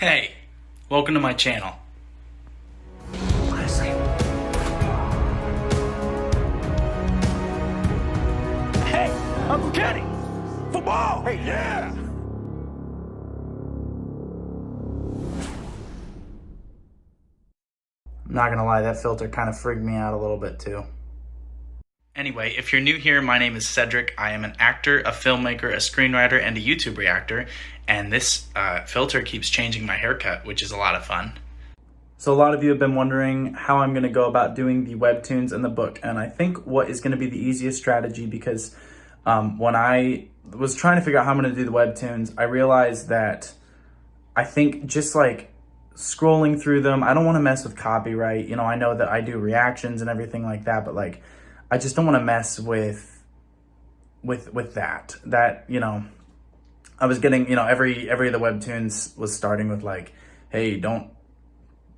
Hey, welcome to my channel. Hey, Uncle Kenny! Football! Hey, yeah! I'm not gonna lie, that filter kind of freaked me out a little bit too. Anyway, if you're new here, my name is Cedric. I am an actor, a filmmaker, a screenwriter, and a YouTube reactor, and this filter keeps changing my haircut, which is a lot of fun. So a lot of you have been wondering how I'm gonna go about doing the webtoons and the book, and I think what is gonna be the easiest strategy, because when I was trying to figure out how I'm gonna do the webtoons, I realized that I think just like scrolling through them, I don't want to mess with copyright. You know, I know that I do reactions and everything like that, but like, I just don't want to mess with that, you know, I was getting, you know, every of the webtoons was starting with like, hey, don't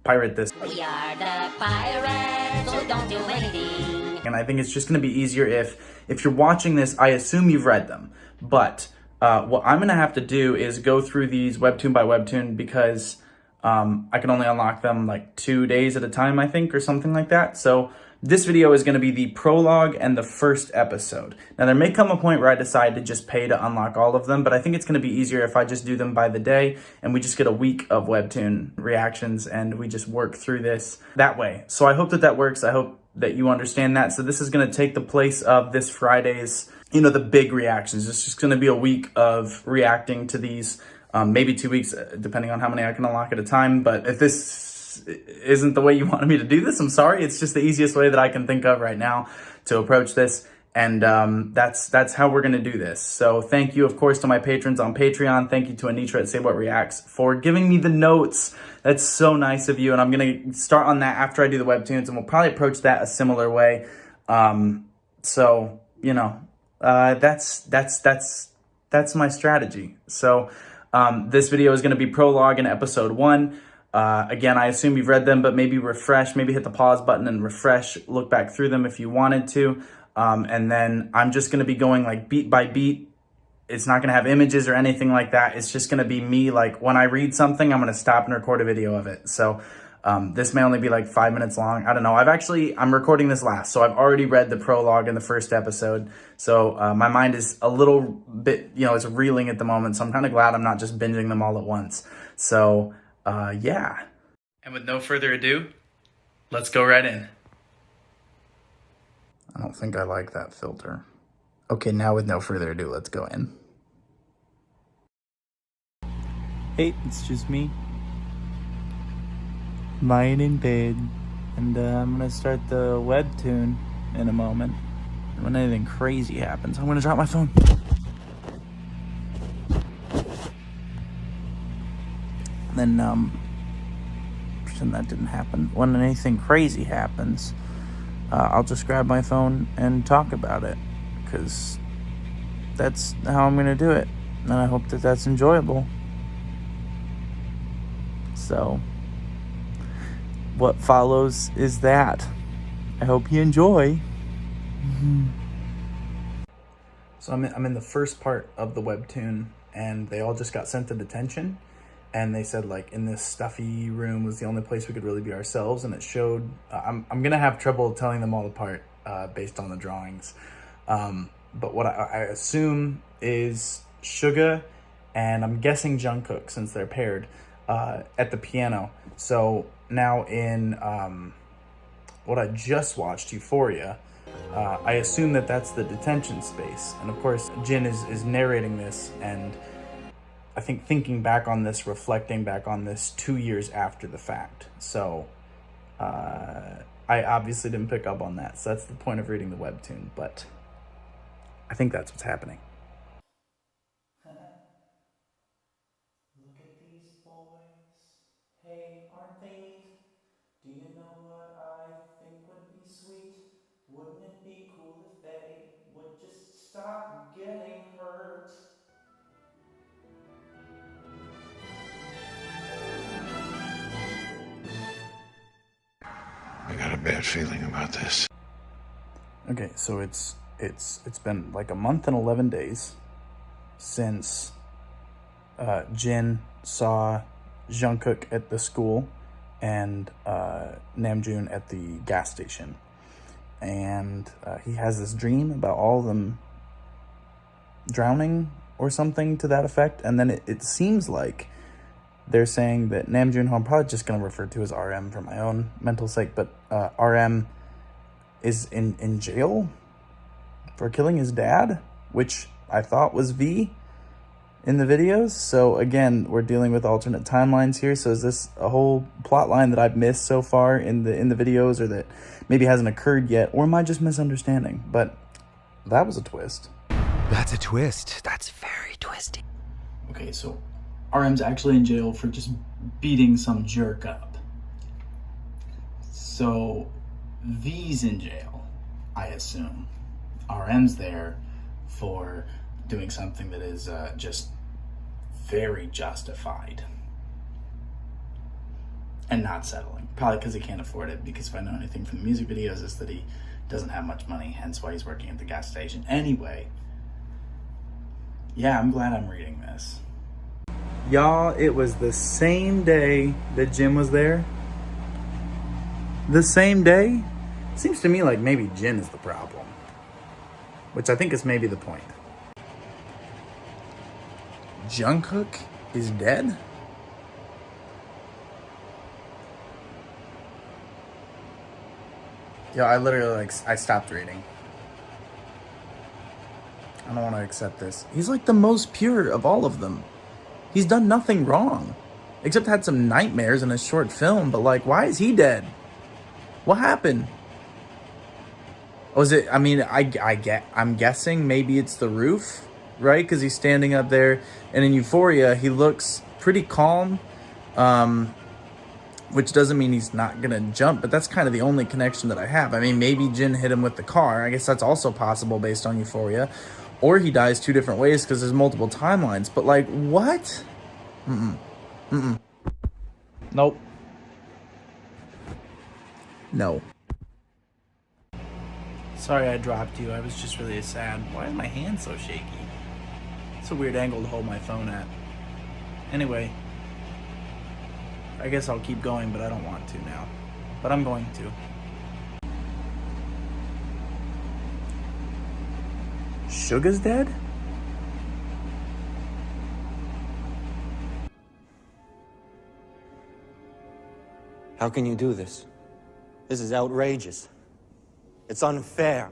pirate this. We are the pirates, so don't do anything. And I think it's just going to be easier if you're watching this, I assume you've read them, but what I'm going to have to do is go through these webtoon by webtoon, because I can only unlock them like 2 days at a time, I think, or something like that. So this video is going to be the prologue and the first episode. Now, there may come a point where I decide to just pay to unlock all of them, but I think it's going to be easier if I just do them by the day and we just get a week of webtoon reactions and we just work through this that way. So I hope that that works. I hope that you understand that. So this is going to take the place of this Friday's, you know, the big reactions. It's just going to be a week of reacting to these, maybe 2 weeks, depending on how many I can unlock at a time. But if this isn't the way you wanted me to do this, I'm sorry. It's just the easiest way that I can think of right now to approach this. And that's how we're going to do this. So thank you, of course, to my patrons on Patreon. Thank you to Anitra at Say What Reacts for giving me the notes. That's so nice of you. And I'm going to start on that after I do the webtoons, and we'll probably approach that a similar way. So, you know, that's my strategy. So this video is going to be prologue in episode 1. Again, I assume you've read them, but maybe refresh, maybe hit the pause button and refresh, look back through them if you wanted to. And then I'm just going to be going like beat by beat. It's not going to have images or anything like that. It's just going to be me. Like when I read something, I'm going to stop and record a video of it. So this may only be like 5 minutes long. I don't know. I'm recording this last, so I've already read the prologue in the first episode. So my mind is a little bit, you know, it's reeling at the moment. So I'm kind of glad I'm not just binging them all at once. So yeah. And with no further ado, let's go right in. I don't think I like that filter. Okay, now with no further ado, let's go in. Hey, it's just me, lying in bed, and I'm gonna start the webtoon in a moment. And when anything crazy happens, I'm gonna drop my phone. And then, pretend that didn't happen. When anything crazy happens, I'll just grab my phone and talk about it, because that's how I'm gonna do it, and I hope that that's enjoyable. So what follows is that. I hope you enjoy. So I'm in the first part of the webtoon, and they all just got sent to detention, and they said like in this stuffy room was the only place we could really be ourselves, and it showed I'm gonna have trouble telling them all apart based on the drawings, but what I assume is Suga, and I'm guessing Jungkook, since they're paired, at the piano. So now in what I just watched, Euphoria, I assume that that's the detention space. And of course, Jin is narrating this, and I think thinking back on this, reflecting back on this 2 years after the fact. So I obviously didn't pick up on that. So that's the point of reading the webtoon, but I think that's what's happening. Look at these boys. Hey, aren't they neat? Do you know what I think would be sweet? Wouldn't it be cool if they would just stop getting hurt? I got a bad feeling about this. Okay, so it's been like a month and 11 days since Jin saw Jungkook at the school and Namjoon at the gas station. And he has this dream about all of them drowning or something to that effect. And then it seems like they're saying that Namjoon, I'm probably just going to refer to as RM for my own mental sake, but RM is in jail for killing his dad, which I thought was V in the videos. So again, we're dealing with alternate timelines here. So is this a whole plot line that I've missed so far in the videos, or that maybe hasn't occurred yet, or am I just misunderstanding? But that was a twist. That's a twist. That's very twisty. Okay, so RM's actually in jail for just beating some jerk up. So V's in jail, I assume. RM's there for doing something that is just very justified. And not settling. Probably because he can't afford it, because if I know anything from the music videos, is that he doesn't have much money, hence why he's working at the gas station. Anyway, yeah, I'm glad I'm reading this. Y'all, it was the same day that Jin was there. The same day? Seems to me like maybe Jin is the problem. Which I think is maybe the point. Jungkook is dead? Yo, I literally, I stopped reading. I don't want to accept this. He's like the most pure of all of them. He's done nothing wrong. Except had some nightmares in a short film, but like, why is he dead? What happened? Was it, I mean, I'm guessing maybe it's the roof, right? Because he's standing up there, and in Euphoria, he looks pretty calm, which doesn't mean he's not gonna jump, but that's kind of the only connection that I have. I mean, maybe Jin hit him with the car. I guess that's also possible based on Euphoria. Or he dies two different ways because there's multiple timelines. But like, what? Nope. No. Sorry I dropped you. I was just really sad. Why is my hand so shaky? It's a weird angle to hold my phone at. Anyway, I guess I'll keep going, but I don't want to now. But I'm going to. Suga's dead? How can you do this? This is outrageous. It's unfair.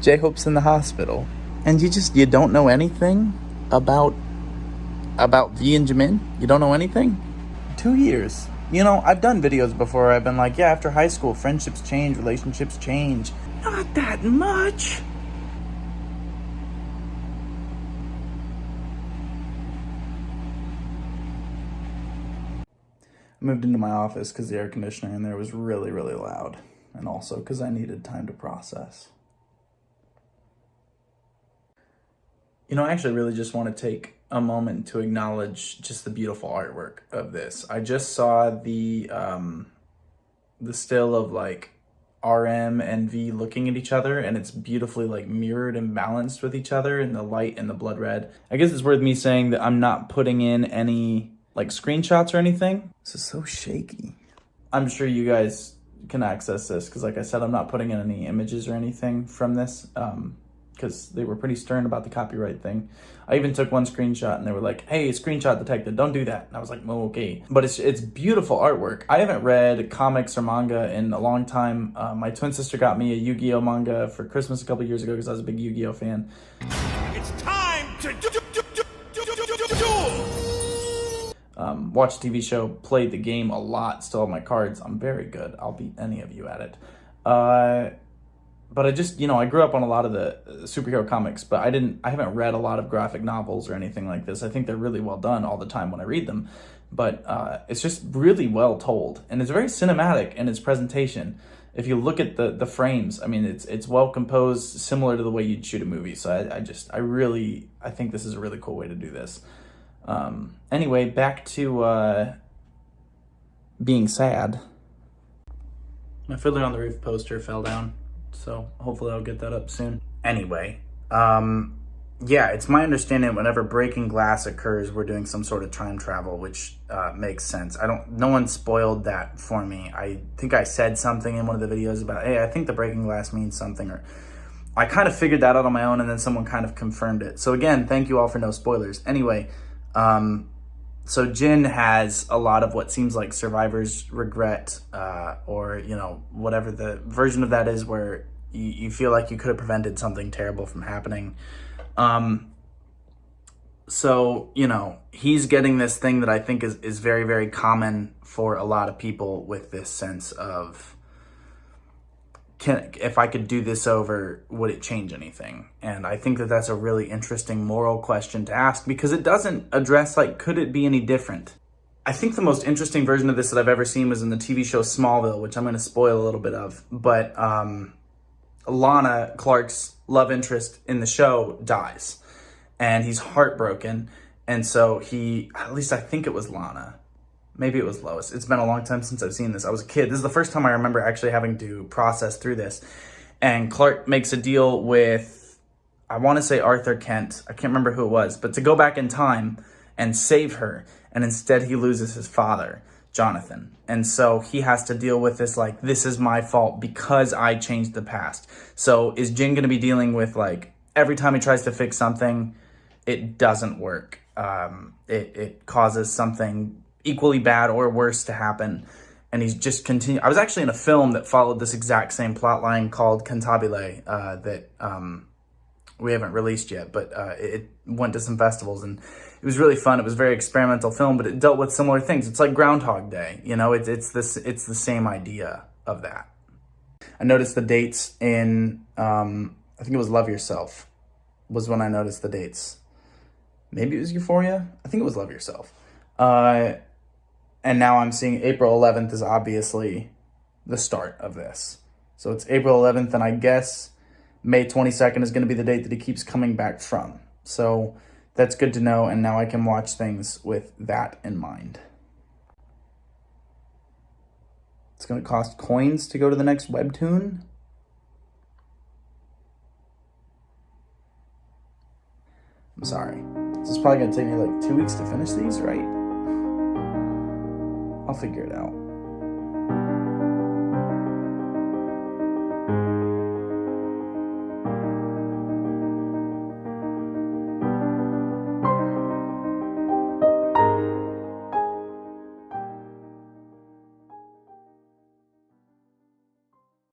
J-Hope's in the hospital. And you don't know anything about V and Jimin? You don't know anything? 2 years. You know, I've done videos before where I've been like, yeah, after high school, friendships change, relationships change. Not that much. I moved into my office because the air conditioner in there was really, really loud. And also because I needed time to process. You know, I actually really just want to take a moment to acknowledge just the beautiful artwork of this. I just saw the still of like RM and V looking at each other, and it's beautifully like mirrored and balanced with each other in the light and the blood red. I guess it's worth me saying that I'm not putting in any like screenshots or anything. This is so shaky. I'm sure you guys can access this because, like I said, I'm not putting in any images or anything from this because they were pretty stern about the copyright thing. I even took one screenshot and they were like, hey, screenshot detected, don't do that. And I was like, oh, okay. But it's beautiful artwork. I haven't read comics or manga in a long time. My twin sister got me a Yu-Gi-Oh manga for Christmas a couple years ago because I was a big Yu-Gi-Oh fan. It's time to do. Watched the TV show, played the game a lot, still have my cards. I'm very good. I'll beat any of you at it. But I just, I grew up on a lot of the superhero comics, but I haven't read a lot of graphic novels or anything like this. I think they're really well done all the time when I read them, but it's just really well told, and it's very cinematic in its presentation. If you look at the frames, I mean, it's well composed, similar to the way you'd shoot a movie. So I think this is a really cool way to do this. Anyway, back to being sad. My Fiddler on the Roof poster fell down, so hopefully I'll get that up soon. Anyway, Yeah, it's my understanding whenever breaking glass occurs, we're doing some sort of time travel, which makes sense. No one spoiled that for me. I think I said something in one of the videos about, hey, I think the breaking glass means something, or I kind of figured that out on my own, and then someone kind of confirmed it. So again, thank you all for no spoilers. Anyway, so Jin has a lot of what seems like survivor's regret, or, you know, whatever the version of that is, where you feel like you could have prevented something terrible from happening. So, you know, he's getting this thing that I think is very, very common for a lot of people, with this sense of, if I could do this over, would it change anything? And I think that that's a really interesting moral question to ask, because it doesn't address, like, could it be any different? I think the most interesting version of this that I've ever seen was in the TV show Smallville, which I'm going to spoil a little bit of. But Lana, Clark's love interest in the show, dies. And he's heartbroken. And so at least I think it was Lana. Maybe it was Lois. It's been a long time since I've seen this. I was a kid. This is the first time I remember actually having to process through this. And Clark makes a deal with, I want to say Arthur Kent. I can't remember who it was. But to go back in time and save her. And instead he loses his father, Jonathan. And so he has to deal with this, like, this is my fault because I changed the past. So is Jin going to be dealing with, like, every time he tries to fix something, it doesn't work. It causes something equally bad or worse to happen, and he's just continuing. I was actually in a film that followed this exact same plot line called Cantabile that we haven't released yet, but it went to some festivals, and it was really fun. It was a very experimental film, but it dealt with similar things. It's like Groundhog Day, you know. It's the same idea of that. I noticed the dates in I think it was Love Yourself was when I noticed the dates. Maybe it was Euphoria. I think it was Love Yourself. And now I'm seeing April 11th is obviously the start of this. So it's April 11th, and I guess May 22nd is going to be the date that he keeps coming back from. So that's good to know, and now I can watch things with that in mind. It's going to cost coins to go to the next Webtoon. I'm sorry. This is probably going to take me like 2 weeks to finish these, right? I'll figure it out.